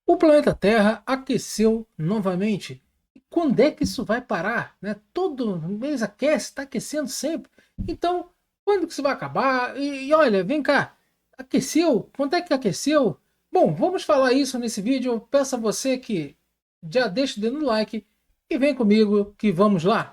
O planeta Terra aqueceu novamente. Quando é que isso vai parar? Né? Todo mês aquece, está aquecendo sempre. Então, quando que isso vai acabar? E olha, vem cá, aqueceu? Quando é que aqueceu? Bom, vamos falar isso nesse vídeo. Eu peço a você que já deixe o dedo no like e vem comigo que vamos lá.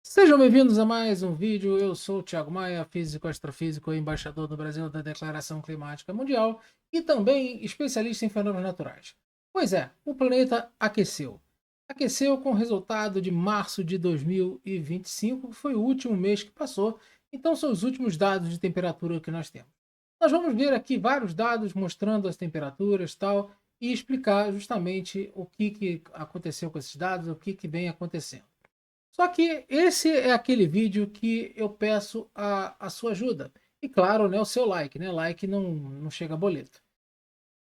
Sejam bem-vindos a mais um vídeo. Eu sou o Thiago Maia, físico astrofísico e embaixador do Brasil da Declaração Climática Mundial e também especialista em fenômenos naturais. Pois é, o planeta aqueceu. Aqueceu com o resultado de março de 2025, que foi o último mês que passou, então são os últimos dados de temperatura que nós temos. Nós vamos ver aqui vários dados mostrando as temperaturas e tal, e explicar justamente o que aconteceu com esses dados, o que vem acontecendo. Só que esse é aquele vídeo que eu peço a sua ajuda. E claro, né, o seu like, né? Like não chega a boleto.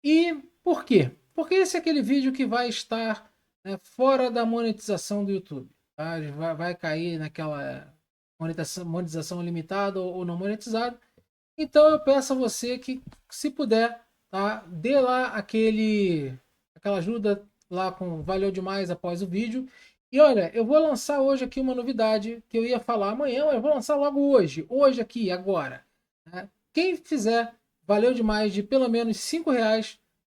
E por quê? Porque esse é aquele vídeo que vai estar, né, fora da monetização do YouTube. Tá? Vai cair naquela monetização limitada ou não monetizada. Então eu peço a você que, se puder, tá, dê lá aquela ajuda lá com valeu demais após o vídeo. E olha, eu vou lançar hoje aqui uma novidade que eu ia falar amanhã, mas eu vou lançar logo hoje aqui, agora. Né? Quem fizer valeu demais de pelo menos R$ 5,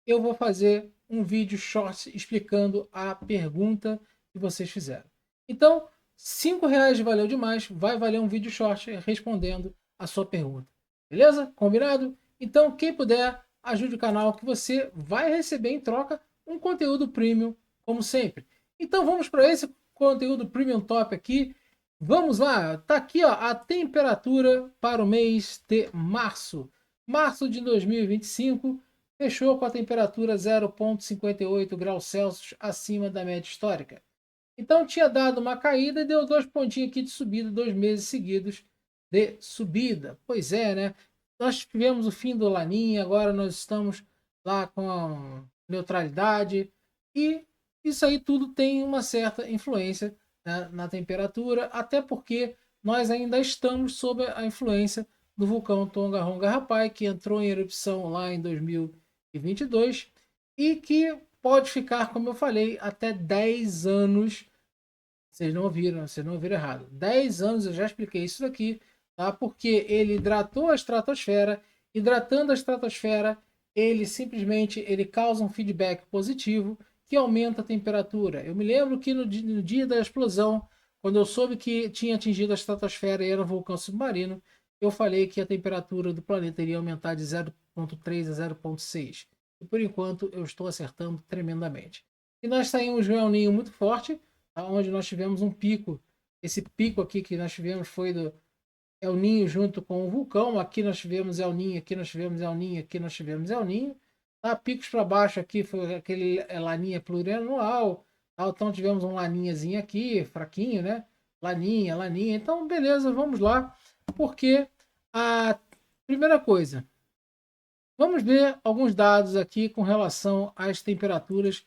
eu vou fazer um vídeo short explicando a pergunta que vocês fizeram. Então, R$ 5 de valeu demais, vai valer um vídeo short respondendo a sua pergunta. Beleza? Combinado? Então, quem puder, ajude o canal que você vai receber em troca um conteúdo premium, como sempre. Então, vamos para esse conteúdo premium top aqui. Vamos lá, tá aqui ó, a temperatura para o mês de março. Março de 2025 fechou com a temperatura 0,58 graus Celsius acima da média histórica. Então tinha dado uma caída e deu 2 pontinhos aqui de subida, 2 meses seguidos de subida. Pois é, né? Nós tivemos o fim do Laninha, agora nós estamos lá com a neutralidade e isso aí tudo tem uma certa influência, né, na temperatura, até porque nós ainda estamos sob a influência do vulcão Tongarronga Rapai, que entrou em erupção lá em 2022 e que pode ficar, como eu falei, até 10 anos. Vocês não ouviram errado. 10 anos eu já expliquei isso daqui, tá? Porque ele hidratou a estratosfera, hidratando a estratosfera, ele simplesmente ele causa um feedback positivo que aumenta a temperatura. Eu me lembro que no dia da explosão, quando eu soube que tinha atingido a estratosfera e era um vulcão submarino, eu falei que a temperatura do planeta iria aumentar de 0,3 a 0,6. E por enquanto eu estou acertando tremendamente. E nós saímos de um El Ninho muito forte, onde nós tivemos um pico. Esse pico aqui que nós tivemos foi do El Ninho junto com o vulcão. Aqui nós tivemos El Ninho, aqui nós tivemos El Ninho, aqui nós tivemos El Ninho. Tá? Picos para baixo aqui foi aquele Laninha plurianual. Tá? Então tivemos um Laninhazinho aqui, fraquinho, né? Laninha, Laninha. Então, beleza, vamos lá. Porque a primeira coisa, vamos ver alguns dados aqui com relação às temperaturas,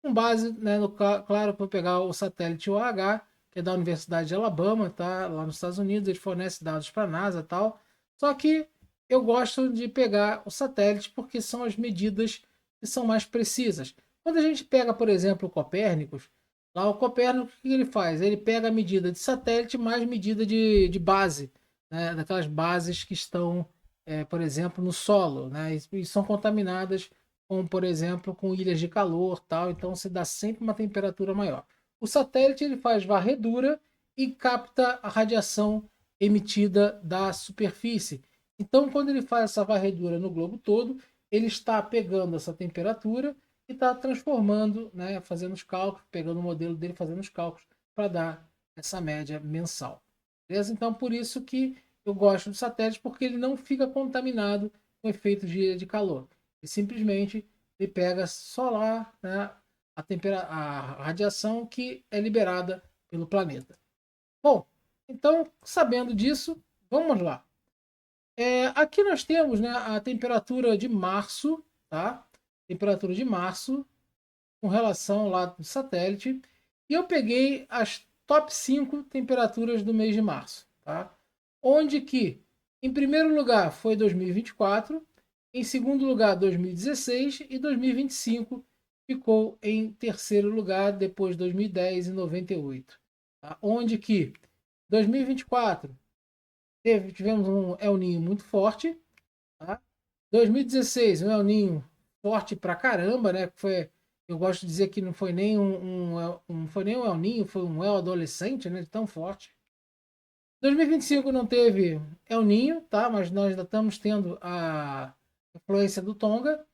com base, né, claro, para pegar o satélite OH, que é da Universidade de Alabama, tá? Lá nos Estados Unidos, ele fornece dados para a NASA e tal. Só que eu gosto de pegar o satélite porque são as medidas que são mais precisas. Quando a gente pega, por exemplo, o Copérnicos, lá o Copérnicos, o que ele faz? Ele pega a medida de satélite mais medida de base, né? Daquelas bases que estão, por exemplo, no solo, né? E são contaminadas com, por exemplo, com ilhas de calor, tal, então se dá sempre uma temperatura maior. O satélite ele faz varredura e capta a radiação emitida da superfície. Então, quando ele faz essa varredura no globo todo, ele está pegando essa temperatura e está transformando, né, fazendo os cálculos, pegando o modelo dele, fazendo os cálculos para dar essa média mensal. Beleza? Então, por isso que eu gosto do satélite, porque ele não fica contaminado com efeito de calor. E simplesmente ele pega só lá, né, a radiação que é liberada pelo planeta. Bom, então, sabendo disso, vamos lá. Aqui nós temos, né, a temperatura de março, tá? Temperatura de março com relação lá do satélite. E eu peguei as top 5 temperaturas do mês de março, tá? Onde que, em primeiro lugar, foi 2024, em segundo lugar, 2016 e 2025 ficou em terceiro lugar, depois de 2010 e 98. Tá? Onde que 2024 tivemos um El Niño muito forte, tá? 2016, um El Niño forte pra caramba, né? Eu gosto de dizer que não foi nem foi nem um El Niño, foi um El adolescente, né? Tão forte. 2025 não teve El Niño, tá? Mas nós ainda estamos tendo a influência do Tonga.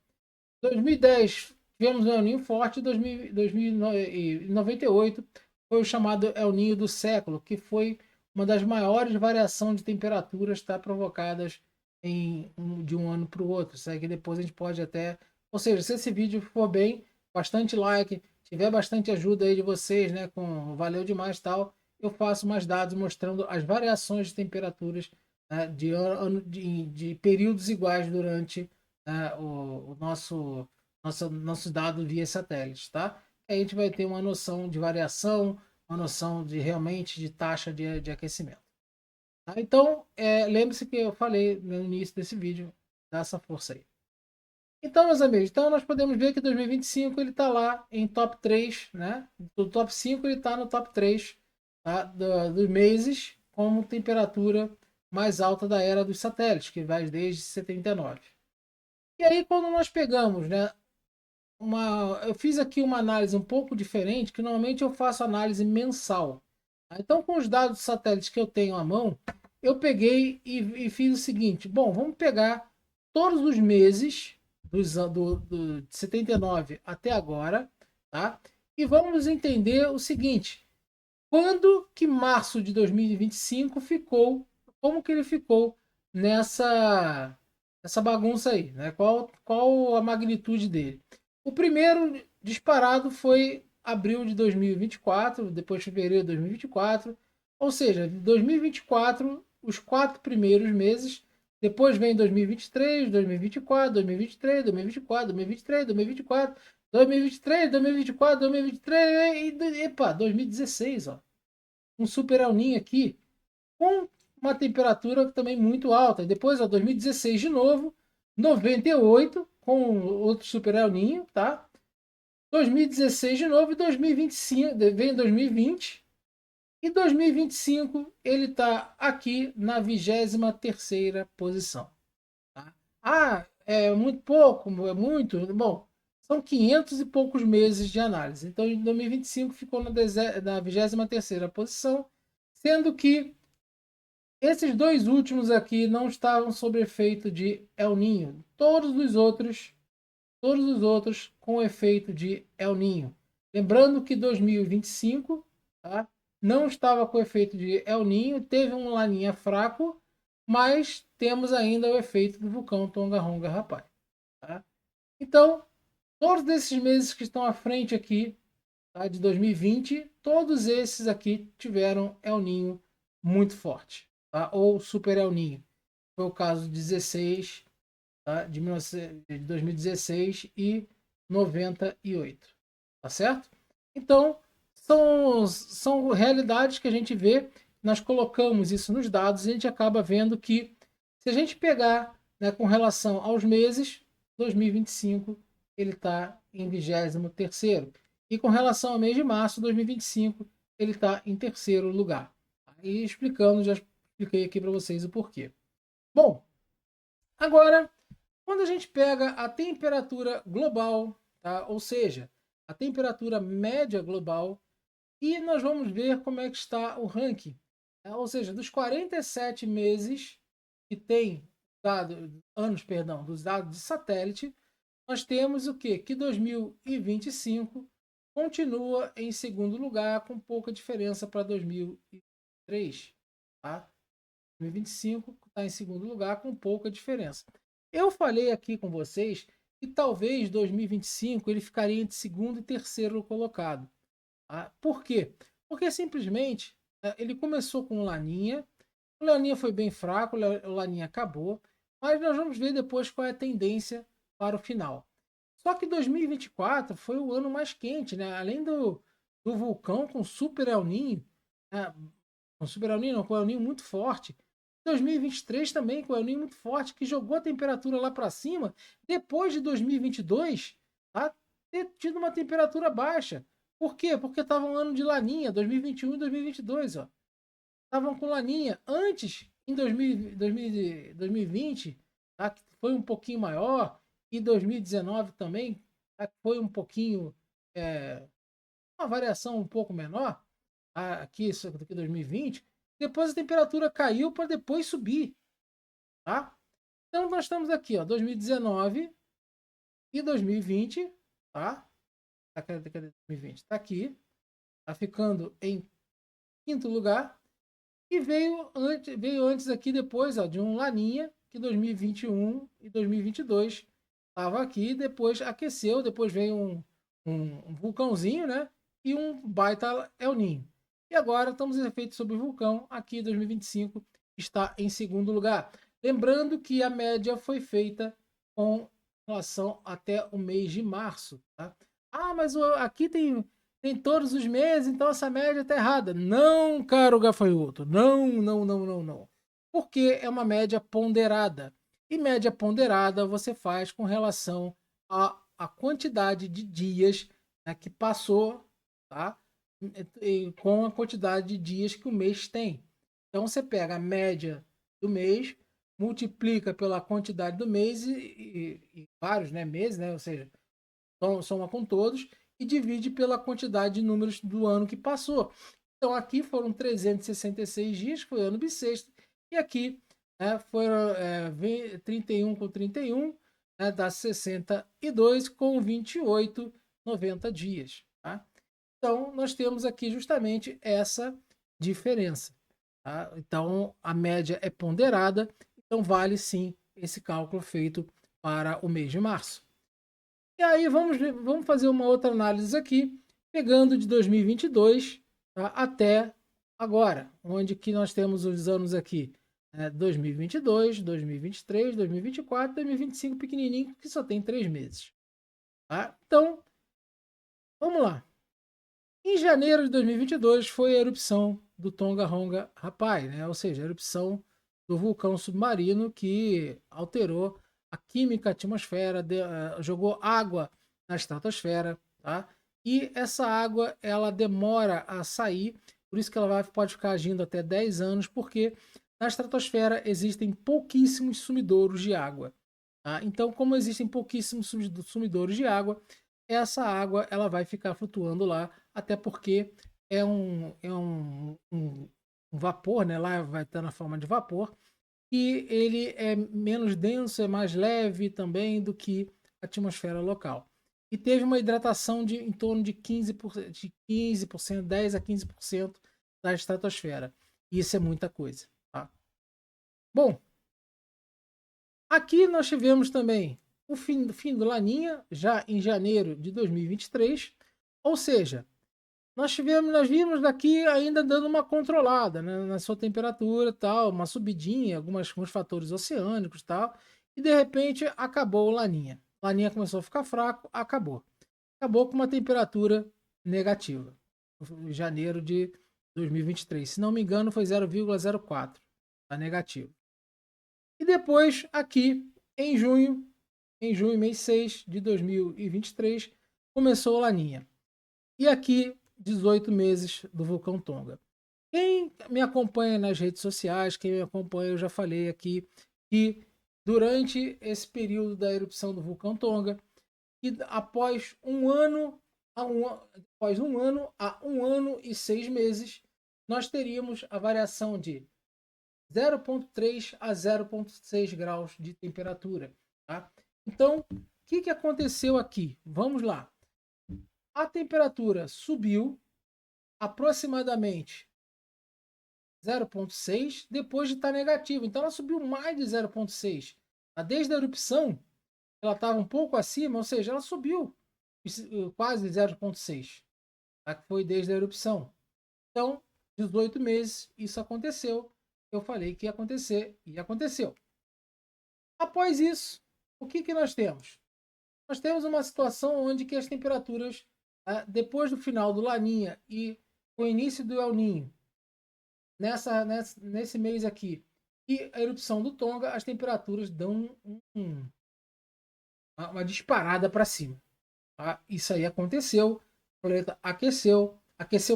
2010 tivemos um El Niño forte, 2098 foi o chamado El Niño do século, que foi uma das maiores variações de temperaturas, tá, provocadas de um ano para o outro. Isso aí que depois a gente pode até... Ou seja, se esse vídeo for bem, bastante like, tiver bastante ajuda aí de vocês, né, com valeu demais e tal, eu faço mais dados mostrando as variações de temperaturas, né, de períodos iguais durante, né, o nosso dado via satélite, tá? Aí a gente vai ter uma noção de variação, uma noção de realmente de taxa de aquecimento. Tá? Então, lembre-se que eu falei no início desse vídeo, dá essa força aí. Então, meus amigos, então nós podemos ver que 2025 ele está lá em top 3, né? Do top 5 ele está no top 3, tá? Dos meses como temperatura mais alta da era dos satélites, que vai desde 79. E aí, quando nós pegamos, né, eu fiz aqui uma análise um pouco diferente, que normalmente eu faço análise mensal. Tá? Então, com os dados satélites que eu tenho à mão, eu peguei e fiz o seguinte: bom, vamos pegar todos os meses de 79 até agora, tá? E vamos entender o seguinte: quando que março de 2025 ficou, como que ele ficou nessa bagunça aí, né? Qual a magnitude dele? O primeiro disparado foi abril de 2024, depois fevereiro de 2024, ou seja, 2024, os 4 primeiros meses, depois vem 2023, 2024, 2023, 2024, 2023, 2024, 2023, 2024, 2023 e epa, 2016, ó. Um super El Niño aqui com uma temperatura também muito alta. Depois, ó, 2016 de novo, 98 com outro super El Niño, tá? 2016 de novo e 2025, vem 2020 e 2025 ele está aqui na 23ª posição. Tá? Ah, é muito pouco, é muito. Bom, são 500 e poucos meses de análise. Então, em 2025 ficou na 23ª posição, sendo que esses dois últimos aqui não estavam sob efeito de El Niño. Todos os outros com efeito de El Niño. Lembrando que 2025, tá, não estava com efeito de El Niño, teve um laninha fraco, mas temos ainda o efeito do vulcão Tongarronga Rapai. Tá? Então, todos esses meses que estão à frente aqui, tá, de 2020, todos esses aqui tiveram El Niño muito forte, tá? Ou Super El Niño. Foi o caso de 16, tá? De 2016 e 98, tá certo? Então, são realidades que a gente vê, nós colocamos isso nos dados e a gente acaba vendo que, se a gente pegar, né, com relação aos meses, 2025 ele está em 23º. E com relação ao mês de março de 2025, ele está em terceiro lugar. E explicando, já expliquei aqui para vocês o porquê. Bom, agora, quando a gente pega a temperatura global, tá? Ou seja, a temperatura média global, e nós vamos ver como é que está o ranking. Tá? Ou seja, dos 47 meses que tem anos, perdão, dos dados de satélite, nós temos o quê? Que 2025 continua em segundo lugar, com pouca diferença para 2003. Tá? 2025 está em segundo lugar, com pouca diferença. Eu falei aqui com vocês que talvez 2025 ele ficaria entre segundo e terceiro colocado. Tá? Por quê? Porque simplesmente ele começou com o Laninha, o Laninha foi bem fraco, o Laninha acabou, mas nós vamos ver depois qual é a tendência para o final. Só que 2024 foi o ano mais quente, né? Além do vulcão com super El Niño, né, com Super El Niño, não, com El Niño muito forte. 2023 também com El Niño muito forte, que jogou a temperatura lá para cima, depois de 2022, tá? Ter tido uma temperatura baixa. Por quê? Porque estava um ano de laninha, 2021 e 2022, ó. Estavam com laninha. Antes, em 2020, tá? Que foi um pouquinho maior, e 2019 também, tá? Que foi um pouquinho, uma variação um pouco menor, tá? Aqui, isso do que 2020. Depois a temperatura caiu para depois subir, tá? Então nós estamos aqui, ó, 2019 e 2020, tá? Cadê 2020? Tá aqui, tá ficando em quinto lugar. E veio antes aqui depois, ó, de um Laninha, que 2021 e 2022 estava aqui, depois aqueceu, depois veio um vulcãozinho, né? E um baita El Ninho. E agora estamos em efeito sobre o vulcão, aqui 2025 está em segundo lugar. Lembrando que a média foi feita com relação até o mês de março, tá? Ah, mas aqui tem todos os meses, então essa média está errada. Não, caro gafanhoto. Não, não, não, não, não. Porque é uma média ponderada. E média ponderada você faz com relação à quantidade de dias, né, que passou, tá? E com a quantidade de dias que o mês tem. Então você pega a média do mês, multiplica pela quantidade do mês e vários, né, meses, né? Ou seja, soma com todos e divide pela quantidade de números do ano que passou. Então aqui foram 366 dias, foi ano bissexto, e aqui, né, foram 31 com 31, né, dá 62 com 28, 90 dias. Tá? Então nós temos aqui justamente essa diferença. Tá? Então a média é ponderada, então vale sim esse cálculo feito para o mês de março. E aí vamos fazer uma outra análise aqui, pegando de 2022, tá, até agora, onde que nós temos os anos aqui, 2022, 2023, 2024, 2025 pequenininho, que só tem 3 meses. Tá? Então, vamos lá. Em janeiro de 2022 foi a erupção do Tonga-Ronga Rapai, né? Ou seja, a erupção do vulcão submarino que alterou a química, a atmosfera, jogou água na estratosfera, tá? E essa água ela demora a sair, por isso que ela pode ficar agindo até 10 anos, porque na estratosfera existem pouquíssimos sumidouros de água. Tá? Então, como existem pouquíssimos sumidouros de água, essa água ela vai ficar flutuando lá, até porque é um vapor, né? Lá vai estar na forma de vapor, e ele é menos denso, é mais leve também do que a atmosfera local. E teve uma hidratação de em torno de 15%, 10 a 15% da estratosfera. Isso é muita coisa. Tá? Bom, aqui nós tivemos também o fim do Laninha, já em janeiro de 2023, ou seja, nós vimos daqui ainda dando uma controlada, né, na sua temperatura, tal, uma subidinha, alguns fatores oceânicos, tal, e de repente acabou o Laninha. Laninha começou a ficar fraco, acabou com uma temperatura negativa. Em janeiro de 2023, se não me engano, foi 0,04, tá negativo. E depois aqui em junho, mês 6 de 2023, começou a Laninha. E aqui, 18 meses do vulcão Tonga. Quem me acompanha nas redes sociais, quem me acompanha, eu já falei aqui que durante esse período da erupção do vulcão Tonga, que após a um ano e 6 meses, nós teríamos a variação de 0,3 a 0,6 graus de temperatura. Tá? Então, o que aconteceu aqui? Vamos lá. A temperatura subiu aproximadamente 0,6 depois de estar negativa. Então ela subiu mais de 0,6. Desde a erupção, ela estava um pouco acima, ou seja, ela subiu quase 0,6. Tá? Que foi desde a erupção. Então, 18 meses, isso aconteceu. Eu falei que ia acontecer e aconteceu. Após isso, o que nós temos? Nós temos uma situação onde que as temperaturas, depois do final do Laninha e o início do El Ninho, nesse mês aqui e a erupção do Tonga, as temperaturas dão uma disparada para cima. Tá? Isso aí aconteceu, o planeta aqueceu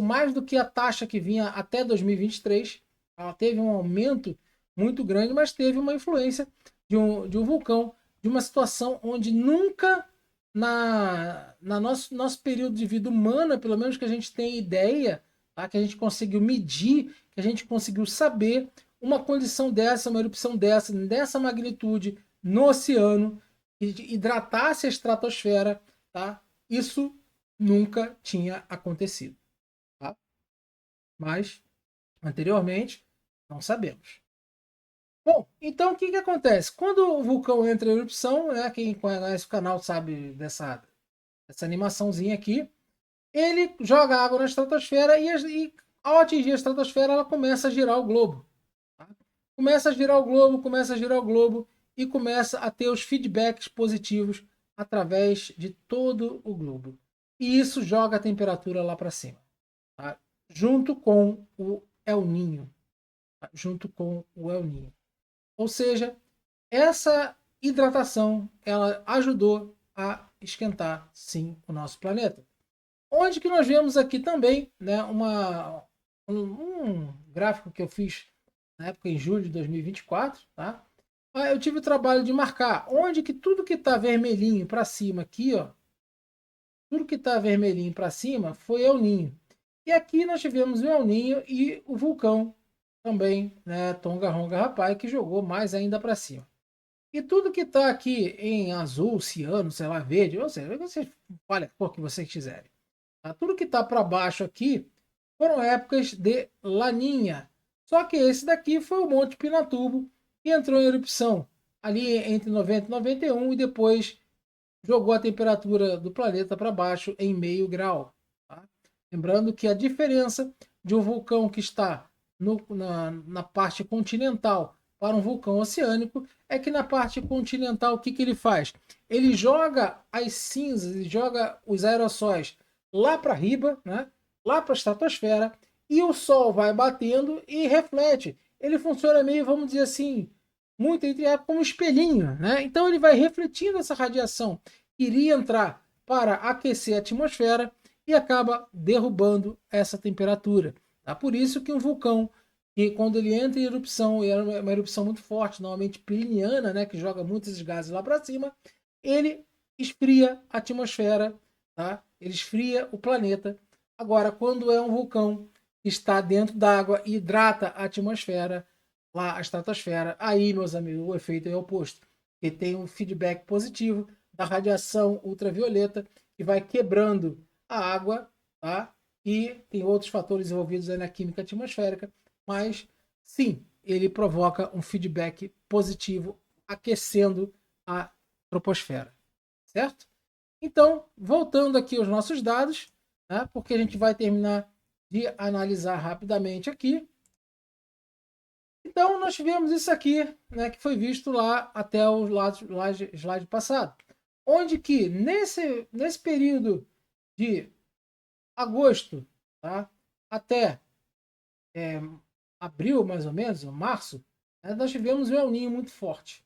mais do que a taxa que vinha até 2023. Ela teve um aumento muito grande, mas teve uma influência de um vulcão, de uma situação onde nunca na nosso período de vida humana, pelo menos que a gente tem ideia, tá? Que a gente conseguiu medir, que a gente conseguiu saber uma condição dessa, uma erupção dessa magnitude no oceano, que hidratasse a estratosfera, tá? Isso nunca tinha acontecido, tá? Mas anteriormente não sabemos. Bom, então o que que acontece? Quando o vulcão entra em erupção, né, quem conhece o canal sabe dessa animaçãozinha aqui, ele joga água na estratosfera e ao atingir a estratosfera ela começa a girar o globo. Tá? Começa a girar o globo, começa a girar o globo e começa a ter os feedbacks positivos através de todo o globo. E isso joga a temperatura lá para cima, tá? Junto com o El Ninho. Tá? Junto com o El Ninho. Ou seja, essa hidratação ela ajudou a esquentar, sim, o nosso planeta. Onde que nós vemos aqui também, né, um gráfico que eu fiz na época em julho de 2024, tá? Eu tive o trabalho de marcar onde que tudo que está vermelhinho para cima aqui, ó, tudo que está vermelhinho para cima foi El Ninho. E aqui nós tivemos o El Ninho e o vulcão também, né, Tonga Ronga Rapai, que jogou mais ainda para cima. E tudo que está aqui em azul, ciano, sei lá, verde, ou seja, você fale a cor que vocês quiserem. Tá? Tudo que está para baixo aqui foram épocas de laninha. Só que esse daqui foi o Monte Pinatubo, que entrou em erupção ali entre 90 e 91 e depois jogou a temperatura do planeta para baixo em meio grau. Tá? Lembrando que a diferença de um vulcão que está na parte continental para um vulcão oceânico é que na parte continental o que ele faz? Ele joga as cinzas, ele joga os aerossóis lá para riba, né? Lá para a estratosfera, e o Sol vai batendo e reflete. Ele funciona meio, vamos dizer assim, muito entre aspas, como um espelhinho, né? Então ele vai refletindo essa radiação que iria entrar para aquecer a atmosfera e acaba derrubando essa temperatura. Tá? Por isso que um vulcão, que quando ele entra em erupção, e é uma erupção muito forte, normalmente pliniana, né, que joga muitos gases lá para cima, ele esfria a atmosfera, tá? Ele esfria o planeta. Agora, quando é um vulcão que está dentro d'água e hidrata a atmosfera, lá a estratosfera, aí, meus amigos, o efeito é oposto. Ele tem um feedback positivo da radiação ultravioleta que vai quebrando a água, tá? E tem outros fatores envolvidos aí na química atmosférica, mas sim, ele provoca um feedback positivo aquecendo a troposfera, certo? Então, voltando aqui aos nossos dados, né, porque a gente vai terminar de analisar rapidamente aqui. Então, nós tivemos isso aqui, né, que foi visto lá até o slide passado, onde que nesse período de agosto, tá, até abril, mais ou menos, março, né, nós tivemos um El Niño muito forte.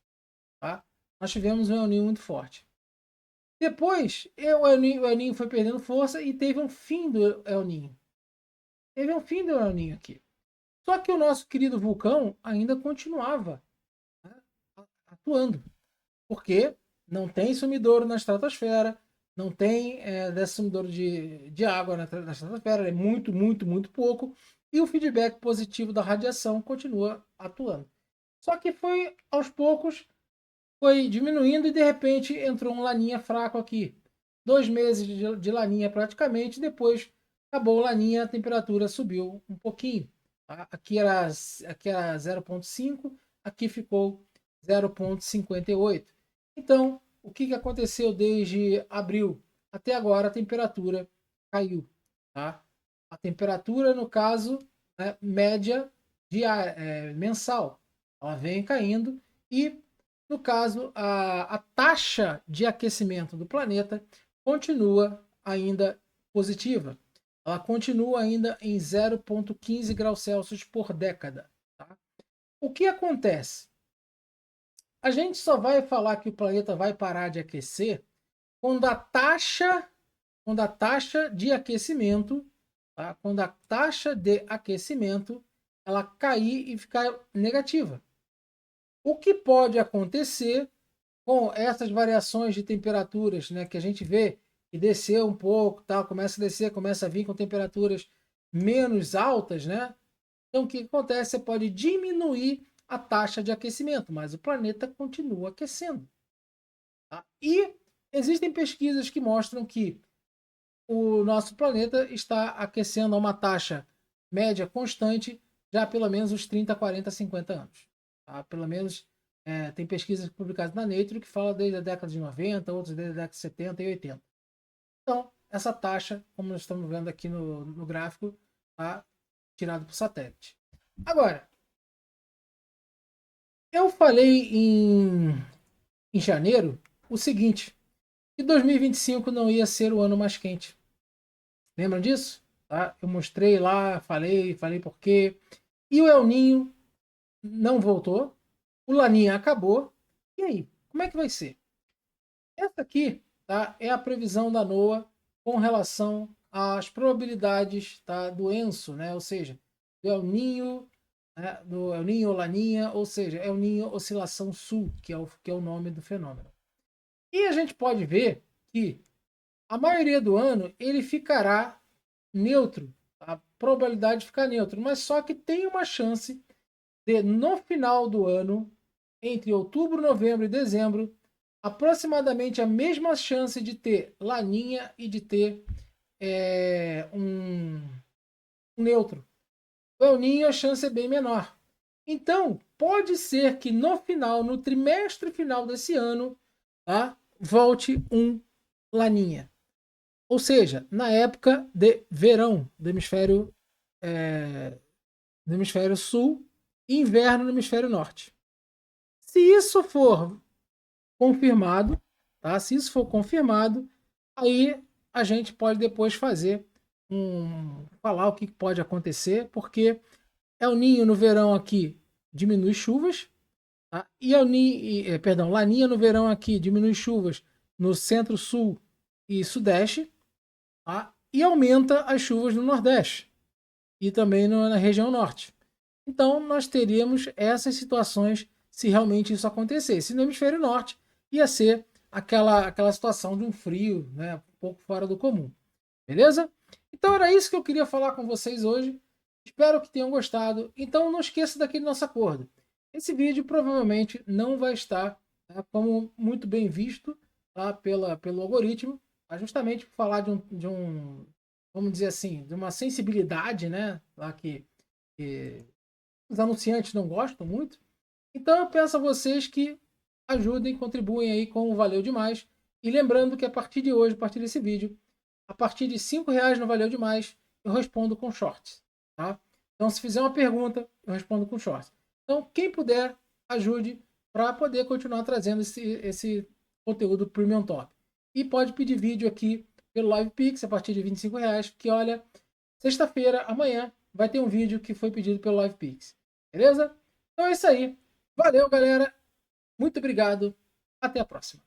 Tá? Nós tivemos um El Niño muito forte. Depois, o El Niño foi perdendo força e teve um fim do El Niño. Teve um fim do El Niño aqui. Só que o nosso querido vulcão ainda continuava, né, atuando. Porque não tem sumidouro na estratosfera, não tem sumidouro de água na estratosfera, é muito, muito, muito pouco. E o feedback positivo da radiação continua atuando. Só que foi aos poucos, foi diminuindo e de repente entrou um laninha fraco aqui. 2 meses de laninha praticamente, depois acabou o laninha, a temperatura subiu um pouquinho. Tá? Aqui era 0,5, aqui ficou 0,58. Então, o que aconteceu desde abril até agora? A temperatura caiu. Tá? A temperatura, no caso, né, média mensal, ela vem caindo e no caso, a taxa de aquecimento do planeta continua ainda positiva. ela continua ainda em 0,15 graus Celsius por década. Tá? O que acontece? A gente só vai falar que o planeta vai parar de aquecer quando a taxa de aquecimento, tá? Quando a taxa de aquecimento ela cair e ficar negativa. O que pode acontecer com essas variações de temperaturas, né, que a gente vê que desceu um pouco, tal, começa a descer, começa a vir com temperaturas menos altas, né? Então o que acontece? Você pode diminuir a taxa de aquecimento, mas o planeta continua aquecendo. Tá? E existem pesquisas que mostram que o nosso planeta está aquecendo a uma taxa média constante já há pelo menos uns 30, 40, 50 anos. Tá? Pelo menos tem pesquisas publicadas na Nature que falam desde a década de 90, outras desde a década de 70 e 80. Então, essa taxa, como nós estamos vendo aqui no gráfico, está tirada por satélite. Agora, eu falei em janeiro o seguinte, que 2025 não ia ser o ano mais quente. Lembram disso? Tá? Eu mostrei lá, falei por quê. E o El Ninho não voltou. O Laninha acabou. E aí? Como é que vai ser? Essa aqui, tá, é a previsão da NOAA com relação às probabilidades, tá, do ENSO, né? Ou seja, do El Ninho, né? Do El Ninho ou Laninha, ou seja, El Ninho Oscilação Sul, que é o nome do fenômeno. E a gente pode ver que a maioria do ano ele ficará neutro, a probabilidade de ficar neutro, mas só que tem uma chance de, no final do ano, entre outubro, novembro e dezembro, aproximadamente a mesma chance de ter laninha e de ter um neutro. O El Ninho a chance é bem menor. Então, pode ser que no final, no trimestre final desse ano, tá, volte um laninha. Ou seja, na época de verão do hemisfério sul e inverno no hemisfério norte. Se isso for confirmado, tá? Se isso for confirmado, aí a gente pode depois fazer falar o que pode acontecer, porque El Ninho no verão aqui diminui chuvas, tá? E Laninha no verão aqui diminui chuvas no centro-sul e sudeste, tá? E aumenta as chuvas no nordeste e também na região norte. Então, nós teríamos essas situações se realmente isso acontecesse. No hemisfério norte, ia ser aquela situação de um frio, né, um pouco fora do comum. Beleza? Então, era isso que eu queria falar com vocês hoje. Espero que tenham gostado. Então, não esqueça daquele nosso acordo. Esse vídeo provavelmente não vai estar, tá, como muito bem visto, tá, pelo algoritmo, justamente por falar de um, vamos dizer assim, de uma sensibilidade, né, lá que os anunciantes não gostam muito. Então eu peço a vocês que ajudem, contribuem aí com o Valeu Demais. E lembrando que a partir de hoje, a partir desse vídeo, a partir de R$ 5 no Valeu Demais, eu respondo com shorts. Tá? Então se fizer uma pergunta, eu respondo com shorts. Então quem puder, ajude para poder continuar trazendo esse conteúdo Premium Top. E pode pedir vídeo aqui pelo LivePix a partir de R$ 25, que olha, sexta-feira, amanhã, vai ter um vídeo que foi pedido pelo LivePix. Beleza? Então é isso aí. Valeu, galera. Muito obrigado. Até a próxima.